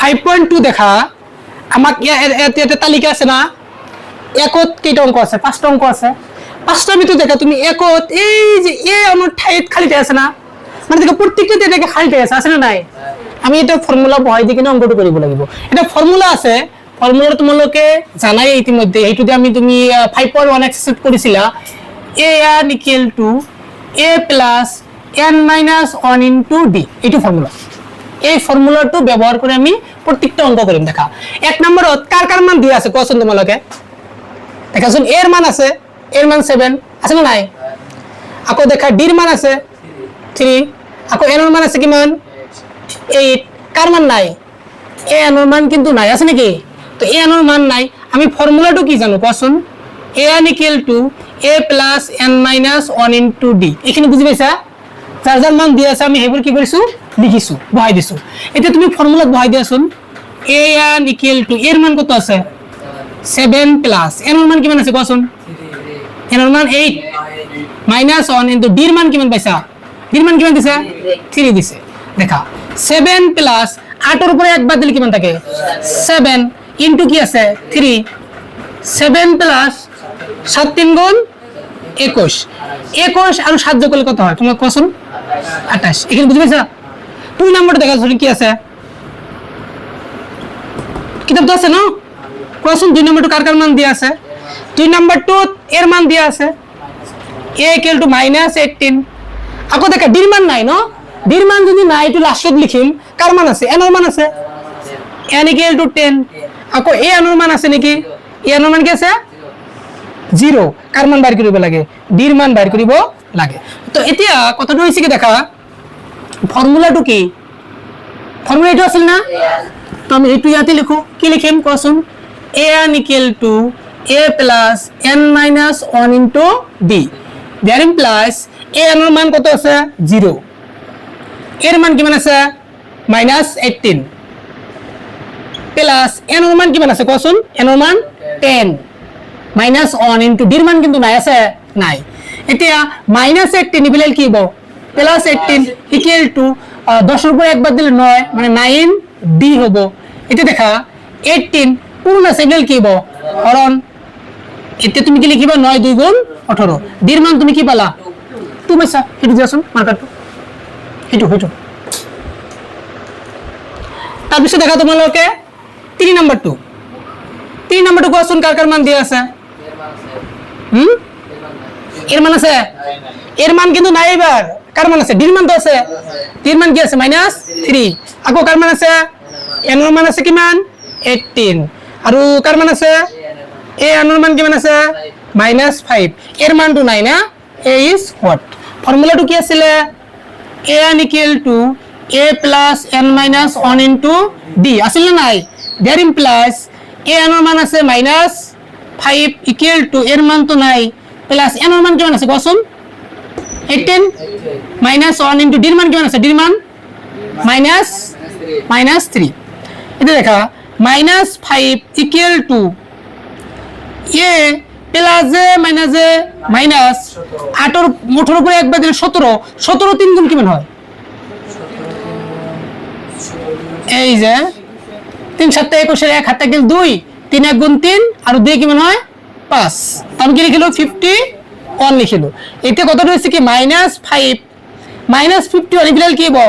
5.2 দেখা আমাক এটা তালিকা আছে না একত কেইটা অঙ্ক আছে 5টা অঙ্ক আছে 5টার ভিতর দেখা তুমি একত এই যে এ আমার ঠাইত খালিতে আছে না মানে দেখো প্রত্যেকটা এটাকে খালিতে আছে না নাই আমি এটা ফর্মুলা বহাই দিকে না অঙ্কটো কৰিব লাগিব এটা ফর্মুলা আছে ফর্মুলা তোমালোকে জানাই ইতিমধ্যে এইটো যে আমি তুমি 5.1 এক্সেপ্ট কৰিছিলা a n equal to a plus n minus 1 into d এইটো ফর্মুলা এই ফর্মুলাটো ব্যবহার করে আমি প্রত্যেকটা অঙ্ক করিম দেখা এক নম্বরত কার মান দিয়া আছে কোশ্চেন তোমালোকে দেখাছুন এর মান আছে এর মান 7 আছে না নাই আকো দেখা d এর মান আছে 3 আকো n এর মান আছে কিমান 8 কার মান নাই a n এর মান কিন্তু নাই আছে নাকি তো a n এর মান নাই আমি ফর্মুলাটো কি জানো question a n equal to a plus n minus 1 into d এখানে বুঝি পাইছা যার যার মান দিয়া আছে আমি হেবর কি করিছো লিখিছো বহাই দিছো এটা তুমি ফর্মুলা বহাই দিয়াছুন a n equal to এর মান কত আছে 7 plus n এর মান কিমান আছে কোশ্চেন n এর মান 8 minus 1 into d এর মান কিমান পাইছা d এর মান কিমান দিছে 3 দিছে দেখা 7 plus 8 এর উপরে একবার দিলে কিমান থাকে 7 into কি আছে 3 7 plus 7 3 গুণ 21 আর 7 যোগ করলে কত হয় তোমার কোশ্চেন 28 এখানে বুঝে পাইছা 2 নম্বরটা দেখা যাচ্ছে কি আছে কিতাব তো আছে না কোশ্চেন 2 নম্বরটা কার মান দিয়া আছে 2 নম্বর 2 এর মান দিয়া আছে a equal to -18 আকো দেখা d এর মান নাই না d এর মান যদি নাই একটু লাস্টত লিখিম কার মান আছে n এর মান আছে n equal to 10 আকো a এর মান আছে নাকি a এর মান কি আছে 0 কার মান বাইর করিব লাগে d এর মান বাইর করিব লাগে তো এতিয়া কথাটো হইছে কি দেখা ফর্মুলাটো কি ফর্মুলা এটা আছে না তো আমি এটু ইয়াতে লিখো কি লিখিম question a n equal to a plus n minus 1 into d that implies a n এর মান কত আছে 0 এর মান কিমান আছে -18 প্লাস n এর মান কিমান আছে কোশ্চেন n এর মান 10 -1 into d এর মান কিন্তু নাই আছে নাই এতিয়া -18 নিবিলে কি হবো +18 equal to 10 এর উপর একবার দিলে 9 মানে 9 d হবো এটা দেখা 18 পূর্ণ সিগন্যাল কি হবো হরণ এতে তুমি কি লিখিবা 9 2 গুণ 18 d এর মান তুমি কি পালা 2 পয়সা এটু দিয়াছুন মার্কার এটু তারপর দেখা তোমালোকে 3 নাম্বার 2 কোশ্চেন কার মান দিয়া আছে এর মান আছে এর মান কিন্তু নাই এবার কার মান আছে d এর মান তো আছে d এর মান কি আছে -3 আকো কার মান আছে n এর মান আছে কিমান 18 আর কার মান আছে a n এর মান কিমান আছে -5 এর মান তো নাই না a is what ফর্মুলাটো কি আছিল a n equal to a plus n minus 1 into d আছিল না নাই that implies a n এর মান আছে -5 equal to এর মান তো নাই প্লাস n এর মান কিমান আছে কোশ্চেন 18 -1 into d এর মান কিমান আছে d এর মান -3 এটা দেখা -5 equal to a plus a minus a minus 8 এর মুঠের উপরে একবার দিলে 17 3 গুণ কিমান হয় এই যে 3 7 21 এর 1 হাতে গেল 2 3 1 গুণ 3 আর 2 কিমান হয় 5 আমি কি লিখিলো 51 লিখিলো এটা কত হইছে কি -5 -51 ইকুয়াল কি হবো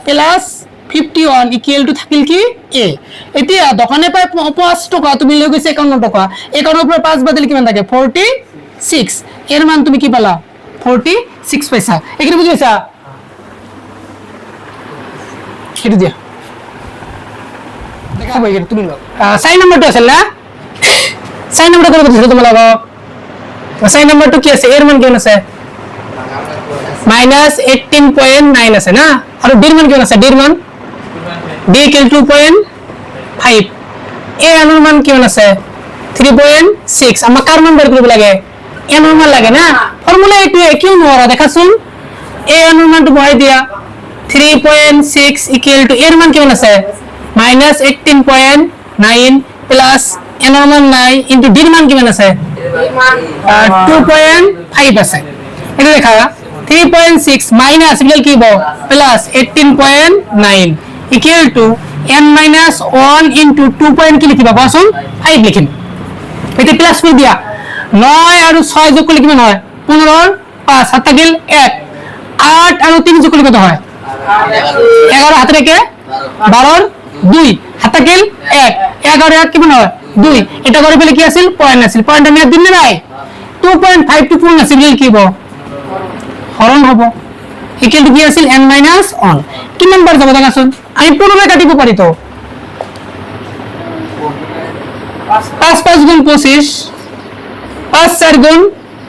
+51 ইকুয়াল টু থাকিল কি a এতিয়া দোকানে পায় 5 টাকা তুমি লই গইছে 51 টাকা 51 উপরে 5 বাদ দিলে কিমান থাকে 46 এর মান তুমি কি পালা 46 পয়সা এখানে বুঝি পাইছা এটা দিয়া দেখা ভাই তুমি লো সাইন নাম্বারটা আছে না সাইন নাম্বারটা করে দিছো তোমরা লাগো সাইন নাম্বারটা কি আছে এর মান কেমন আছে -18.9 আছে না আর d এর মান কেমন আছে d এর মান d equal 2.5 a এর মান কেমন আছে 3.6 আমরা কার মান বের করব লাগে n এর মান লাগে না ফর্মুলা একটু একই নোরা দেখাছুন a এর মানটা বহাই দিয়া 3.6 equal to এর মান কেমন আছে -18.9 প্লাস n এর মান 9 into d এর মান কেমন আছে 2.5 আছে এটা দেখা 3.6 মাইনাস ইকুয়াল কি হবো plus 18.9 equal to n minus 1 into 2 point কি লিখিবা কোৱাচোন 5 লিখিম এতে প্লাস কৰি দিয়া 9 আৰু 6 যোগ কৰিলে কিমান হয় 15 5 হাত থাকিল 1 8 আৰু 3 যোগ কৰিলে কত হয় 11 হাত রেখে 12 2 হাত থাকিল 1 11 1 কিমান হয় 2 এটা করে পেলে কি আছিল পয়েন্ট আছিল পয়েন্ট আমি দিন নাই 2.5 টু পূর্ণ আছিল কি হবো হরণ হবো ইকুয়াল টু কি আছিল n মাইনাস 1 কি নাম্বার যাব দেখাছুন আমি পুরোটা কাটিব পারি তো 5 5 গুণ 25 5 4 গুণ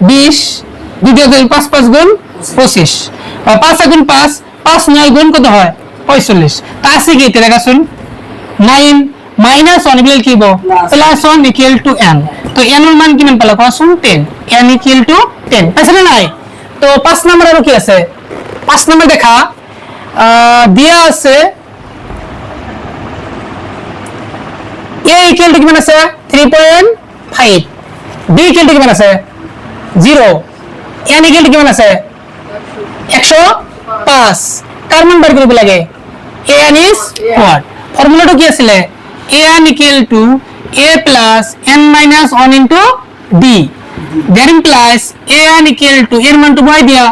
20 দ্বিতীয় 5 5 গুণ 25 5 গুণ 5 5 9 গুণ কত হয় 45 তা আছে কি এটা দেখাছুন 9 মাইনাস 1 ইকুয়াল কি হবো প্লাস 1 ইকুয়াল টু n তো n এর মান কিমান পেলা কোৱাচোন 10 n ইকুয়াল টু 10 আছে না নাই তো 5 নাম্বার আর কি আছে 5 নাম্বার দেখা দিয়া আছে a ইকুয়াল টু কিমান আছে 3.5 b ইকুয়াল টু কিমান আছে 0 n ইকুয়াল টু কিমান আছে 105 কার মান বার কৰিব লাগে an is what ফর্মুলাটা কি আছিল an equal to a plus n minus 1 into d that implies an equal to এর মান তো বই দিয়া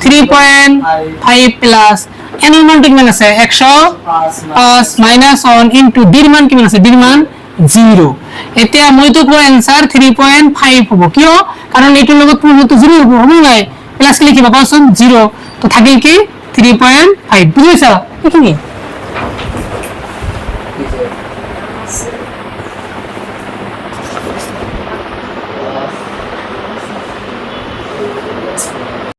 3.5 plus n এর মান কিমান আছে 105 minus 1 into d এর মান কিমান আছে d এর মান 0 এতিয়া মই তো কো आंसर 3.5 হবো কিয় কারণ এটার লগত পূর্ণ তো 0 হবো হবে নাই প্লাস কি লিখিবা কোন 0 তো থাকিল কি 3.5 বুঝিছা কি